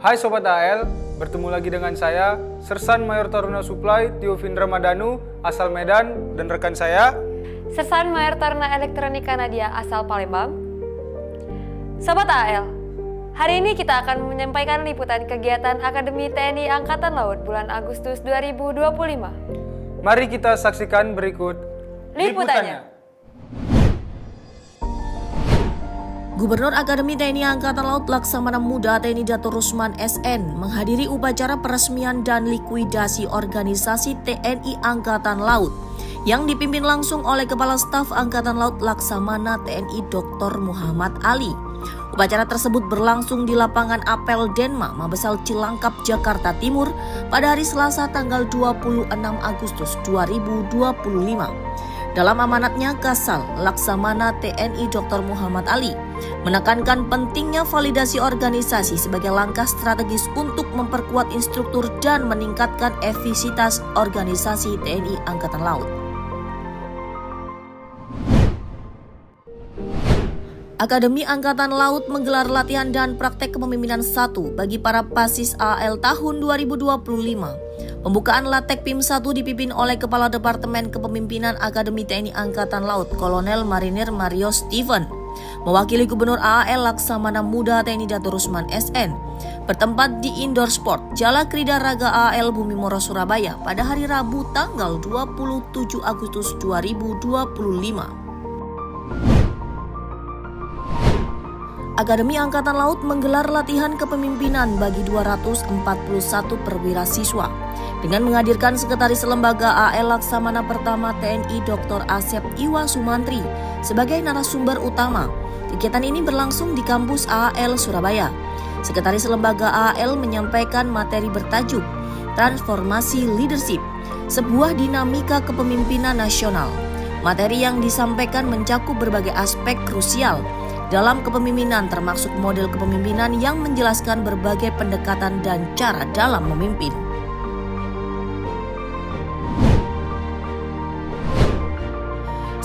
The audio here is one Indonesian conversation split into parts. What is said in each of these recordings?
Hai Sobat AL, bertemu lagi dengan saya, Sersan Mayor Taruna Supply Tio Vindra Madanu, asal Medan, dan rekan saya, Sersan Mayor Taruna Elektronika Nadia, asal Palembang. Sobat AL, hari ini kita akan menyampaikan liputan kegiatan Akademi TNI Angkatan Laut bulan Agustus 2025. Mari kita saksikan berikut liputannya. Gubernur Akademi TNI Angkatan Laut Laksamana Muda TNI Dato Rusman SN menghadiri upacara peresmian dan likuidasi organisasi TNI Angkatan Laut yang dipimpin langsung oleh Kepala Staf Angkatan Laut Laksamana TNI Dr. Muhammad Ali. Upacara tersebut berlangsung di lapangan Apel Denma, Mabesal Cilangkap, Jakarta Timur pada hari Selasa tanggal 26 Agustus 2025. Dalam amanatnya, Kasal Laksamana TNI Dr. Muhammad Ali menekankan pentingnya validasi organisasi sebagai langkah strategis untuk memperkuat instruktur dan meningkatkan efisiensi organisasi TNI Angkatan Laut. Akademi Angkatan Laut menggelar latihan dan praktek kepemimpinan 1 bagi para pasis AL tahun 2025. Pembukaan Latek PIM 1 dipimpin oleh Kepala Departemen Kepemimpinan Akademi TNI Angkatan Laut Kolonel Marinir Mario Steven. Mewakili Gubernur AAL Laksamana Muda TNI Dato Rusman SN bertempat di Indoor Sport Jala Krida Raga AAL Bumi Moro Surabaya pada hari Rabu tanggal 27 Agustus 2025. Akademi Angkatan Laut menggelar latihan kepemimpinan bagi 241 perwira siswa dengan menghadirkan Sekretaris Lembaga AL Laksamana Pertama TNI Dr. Asep Iwa Sumantri sebagai narasumber utama. Kegiatan ini berlangsung di kampus AL Surabaya. Sekretaris Lembaga AL menyampaikan materi bertajuk Transformasi Leadership, sebuah dinamika kepemimpinan nasional. Materi yang disampaikan mencakup berbagai aspek krusial dalam kepemimpinan, termasuk model kepemimpinan yang menjelaskan berbagai pendekatan dan cara dalam memimpin.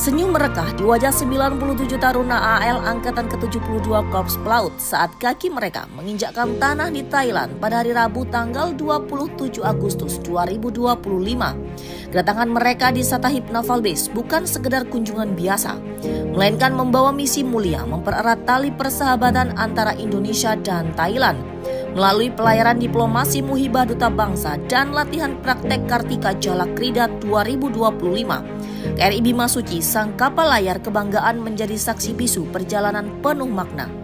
Senyum merekah di wajah 97 taruna AL Angkatan ke-72 Korps Pelaut saat kaki mereka menginjakkan tanah di Thailand pada hari Rabu tanggal 27 Agustus 2025. Kedatangan mereka di Satahip Naval Base bukan sekedar kunjungan biasa, melainkan membawa misi mulia mempererat tali persahabatan antara Indonesia dan Thailand melalui pelayaran diplomasi Muhibah Duta Bangsa dan latihan praktek Kartika Jala Krida 2025. KRI Bima Suci, sang kapal layar kebanggaan, menjadi saksi bisu perjalanan penuh makna.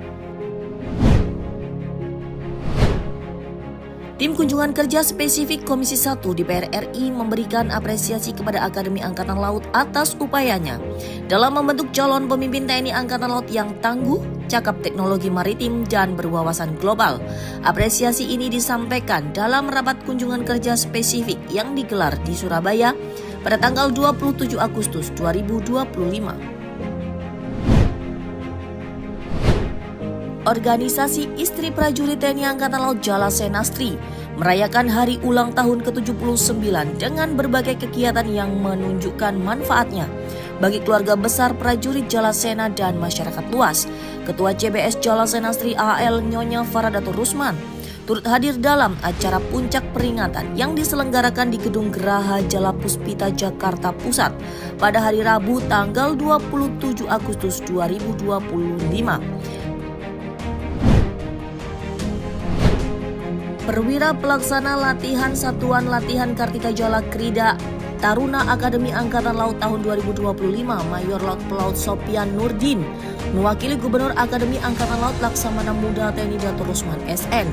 Tim kunjungan kerja spesifik Komisi 1 DPR RI memberikan apresiasi kepada Akademi Angkatan Laut atas upayanya dalam membentuk calon pemimpin TNI Angkatan Laut yang tangguh, cakap teknologi maritim, dan berwawasan global. Apresiasi ini disampaikan dalam rapat kunjungan kerja spesifik yang digelar di Surabaya pada tanggal 27 Agustus 2025. Organisasi Istri Prajurit TNI Angkatan Laut Jala Senastri merayakan hari ulang tahun ke-79 dengan berbagai kegiatan yang menunjukkan manfaatnya bagi keluarga besar prajurit Jala Sena dan masyarakat luas. Ketua CBS Jala Senastri AL Nyonya Faradatul Rusman turut hadir dalam acara puncak peringatan yang diselenggarakan di Gedung Geraha Jala Puspita Jakarta Pusat pada hari Rabu tanggal 27 Agustus 2025. Perwira Pelaksana Latihan Satuan Latihan Kartika Jala Krida Taruna Akademi Angkatan Laut tahun 2025 Mayor Laut Pelaut Sopian Nurdin mewakili Gubernur Akademi Angkatan Laut Laksamana Muda TNI Dato Rusman SN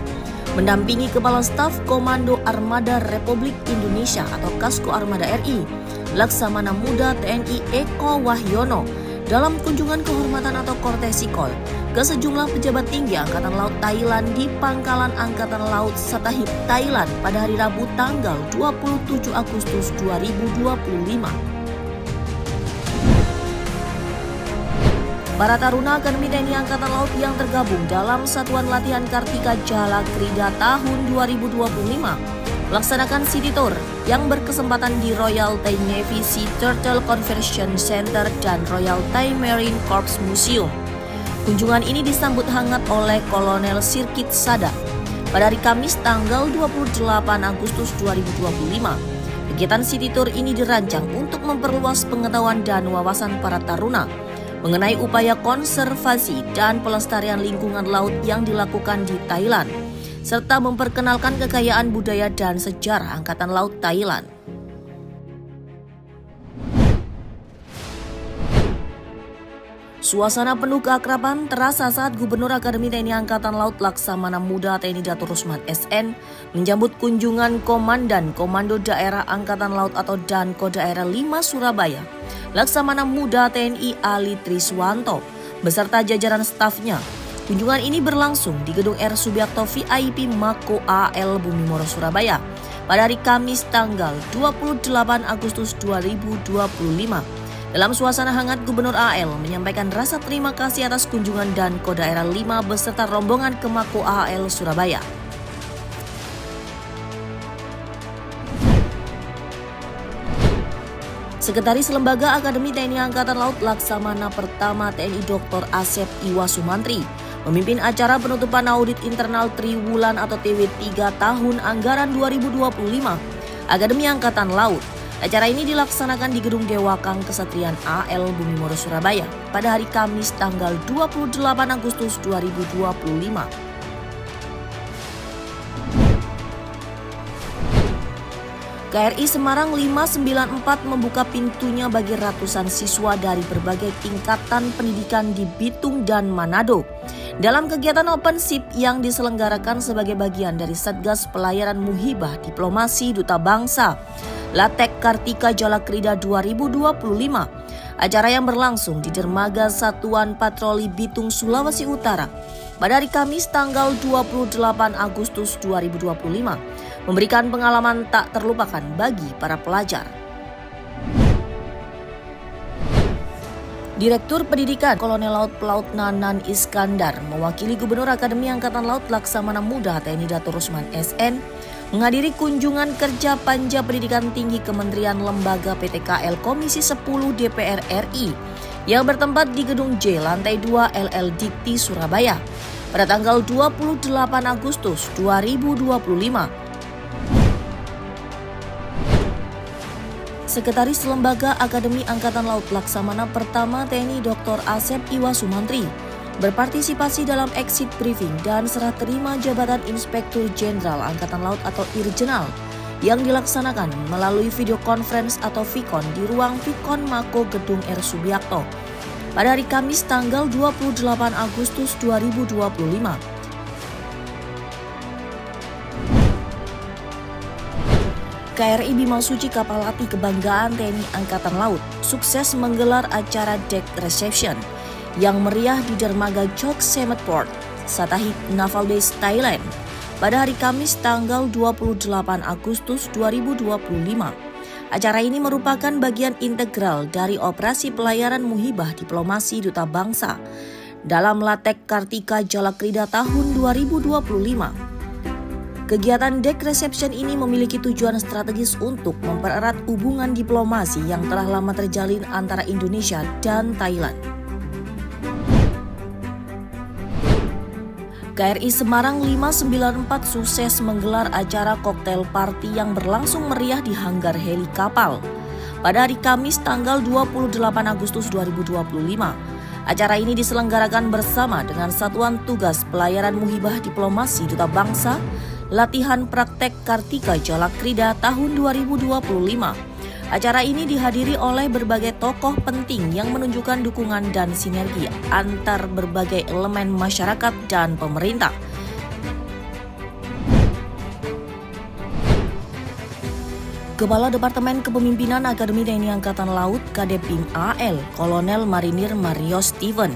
mendampingi Kepala Staf Komando Armada Republik Indonesia atau Kasko Armada RI Laksamana Muda TNI Eko Wahyono dalam kunjungan kehormatan atau courtesy call ke sejumlah pejabat tinggi Angkatan Laut Thailand di Pangkalan Angkatan Laut Satahip, Thailand pada hari Rabu tanggal 27 Agustus 2025. Para taruna Akademi TNI Angkatan Laut yang tergabung dalam Satuan Latihan Kartika Jala Krida tahun 2025 melaksanakan City Tour yang berkesempatan di Royal Thai Navy Sea Turtle Conversion Center dan Royal Thai Marine Corps Museum. Kunjungan ini disambut hangat oleh Kolonel Sirkit Sada, pada hari Kamis tanggal 28 Agustus 2025. Kegiatan City Tour ini dirancang untuk memperluas pengetahuan dan wawasan para taruna mengenai upaya konservasi dan pelestarian lingkungan laut yang dilakukan di Thailand, serta memperkenalkan kekayaan budaya dan sejarah Angkatan Laut Thailand. Suasana penuh keakraban terasa saat Gubernur Akademi TNI Angkatan Laut Laksamana Muda TNI Dato Rusman SN menyambut kunjungan Komandan Komando Daerah Angkatan Laut atau Danko Daerah 5 Surabaya, Laksamana Muda TNI Ali Triswanto, beserta jajaran stafnya. Kunjungan ini berlangsung di Gedung R. Subiakto VIP Mako AL Bumi Moro Surabaya pada hari Kamis tanggal 28 Agustus 2025. Dalam suasana hangat, Gubernur AL menyampaikan rasa terima kasih atas kunjungan Danko Daerah 5 beserta rombongan ke Mako AL Surabaya. Sekretaris Lembaga Akademi TNI Angkatan Laut Laksamana Pertama TNI Dr. Asep Iwa Sumantri memimpin acara penutupan audit internal Triwulan atau TW3 tahun anggaran 2025 Akademi Angkatan Laut. Acara ini dilaksanakan di Gedung Dewakang Kesatrian AL Bumi Moro Surabaya pada hari Kamis tanggal 28 Agustus 2025. KRI Semarang 594 membuka pintunya bagi ratusan siswa dari berbagai tingkatan pendidikan di Bitung dan Manado dalam kegiatan Open SIP yang diselenggarakan sebagai bagian dari Satgas Pelayaran Muhibah Diplomasi Duta Bangsa Latek Kartika Jalakrida 2025. Acara yang berlangsung di Dermaga Satuan Patroli Bitung, Sulawesi Utara pada hari Kamis tanggal 28 Agustus 2025 memberikan pengalaman tak terlupakan bagi para pelajar. Direktur Pendidikan Kolonel Laut Pelaut Nanan Iskandar mewakili Gubernur Akademi Angkatan Laut Laksamana Muda TNI Dato Rusman SN menghadiri kunjungan kerja Panja Pendidikan Tinggi Kementerian Lembaga PTKL Komisi 10 DPR RI yang bertempat di Gedung J Lantai 2 LL Dikti Surabaya pada tanggal 28 Agustus 2025. Sekretaris Lembaga Akademi Angkatan Laut Laksamana Pertama TNI Dr. Asep Iwa Sumantri berpartisipasi dalam exit briefing dan serah terima jabatan Inspektur Jenderal Angkatan Laut atau Irjenal yang dilaksanakan melalui video conference atau VCON di ruang VCON Mako Gedung R. Subiakto pada hari Kamis tanggal 28 Agustus 2025. KRI Bima Suci Kapal Latih Kebanggaan TNI Angkatan Laut sukses menggelar acara deck reception yang meriah di Dermaga Chok Semet Port, Satahip Naval Base, Thailand pada hari Kamis tanggal 28 Agustus 2025. Acara ini merupakan bagian integral dari operasi pelayaran muhibah diplomasi Duta Bangsa dalam Latek Kartika Jalakrida tahun 2025. Kegiatan deck reception ini memiliki tujuan strategis untuk mempererat hubungan diplomasi yang telah lama terjalin antara Indonesia dan Thailand. KRI Semarang 594 sukses menggelar acara koktail party yang berlangsung meriah di hanggar heli kapal pada hari Kamis tanggal 28 Agustus 2025. Acara ini diselenggarakan bersama dengan Satuan Tugas Pelayaran Muhibah Diplomasi Duta Bangsa Latihan Praktek Kartika Jalakrida tahun 2025. Acara ini dihadiri oleh berbagai tokoh penting yang menunjukkan dukungan dan sinergi antar berbagai elemen masyarakat dan pemerintah. Kepala Departemen Kepemimpinan Akademi TNI Angkatan Laut Kadepim AL Kolonel Marinir Mario Steven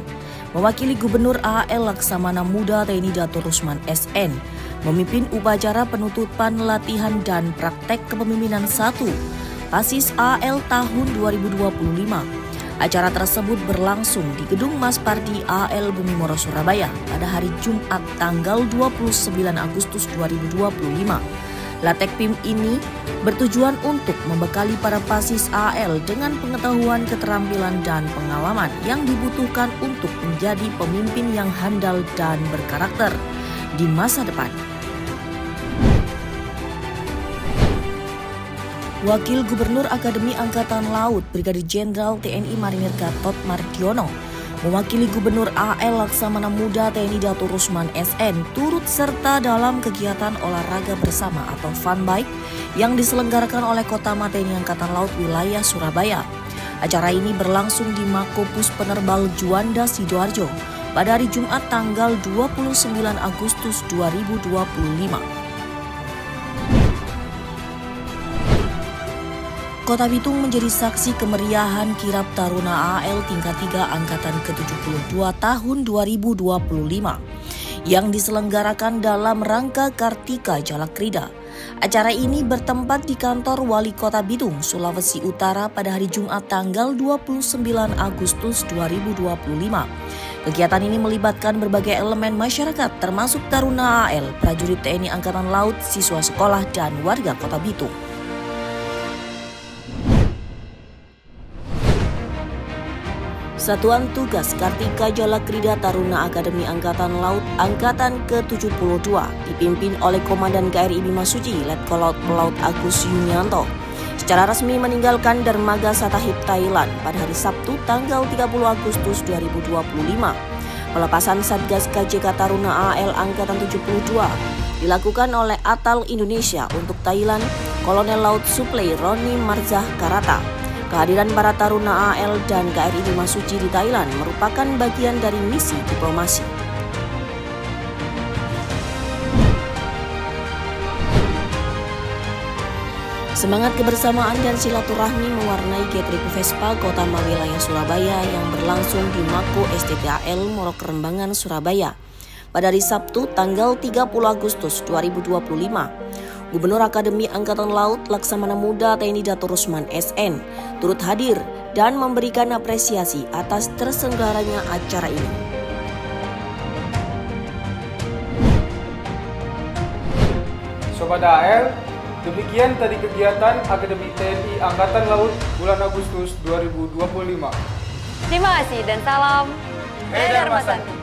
mewakili Gubernur AL Laksamana Muda TNI Dato Rusman SN memimpin upacara penutupan latihan dan praktek kepemimpinan 1 PASIS AL tahun 2025. Acara tersebut berlangsung di Gedung Mas Pardi AL Bumi Moro Surabaya pada hari Jumat tanggal 29 Agustus 2025. Latek PIM ini bertujuan untuk membekali para PASIS AL dengan pengetahuan, keterampilan, dan pengalaman yang dibutuhkan untuk menjadi pemimpin yang handal dan berkarakter di masa depan. Wakil Gubernur Akademi Angkatan Laut Brigadir Jenderal TNI Marinir Gatot Mardiono mewakili Gubernur AL Laksamana Muda TNI Dato Rusman SN turut serta dalam kegiatan olahraga bersama atau fun bike yang diselenggarakan oleh Kota TNI Angkatan Laut wilayah Surabaya. Acara ini berlangsung di Mako Pus Penerbal Juanda Sidoarjo pada hari Jumat tanggal 29 Agustus 2025. Kota Bitung menjadi saksi kemeriahan Kirap Taruna AL tingkat 3 Angkatan ke-72 tahun 2025 yang diselenggarakan dalam rangka Kartika Jalakrida. Acara ini bertempat di kantor Wali Kota Bitung, Sulawesi Utara pada hari Jumat tanggal 29 Agustus 2025. Kegiatan ini melibatkan berbagai elemen masyarakat termasuk Taruna AL, prajurit TNI Angkatan Laut, siswa sekolah, dan warga Kota Bitung. Satuan Tugas Kartika Jalakrida Taruna Akademi Angkatan Laut Angkatan ke-72 dipimpin oleh Komandan KRI Bimasuci Letkol Laut Pelaut Agus Yunianto secara resmi meninggalkan dermaga Satahip Thailand pada hari Sabtu tanggal 30 Agustus 2025. Pelepasan Satgas KJK Taruna AL Angkatan 72 dilakukan oleh Atal Indonesia untuk Thailand Kolonel Laut Suplai Roni Marzah Karata. Kehadiran para Taruna AL dan KRI Bimasuci di Thailand merupakan bagian dari misi diplomasi. Semangat kebersamaan dan silaturahmi mewarnai Gathering Vespa Kota wilayah Surabaya yang berlangsung di Mako STTAL Morok Rembangan, Surabaya pada hari Sabtu tanggal 30 Agustus 2025. Gubernur Akademi Angkatan Laut Laksamana Muda TNI Dato Rusman SN turut hadir dan memberikan apresiasi atas terselenggaranya acara ini. Sobat AL, demikian tadi kegiatan Akademi TNI Angkatan Laut bulan Agustus 2025. Terima kasih dan salam Dharma Santi.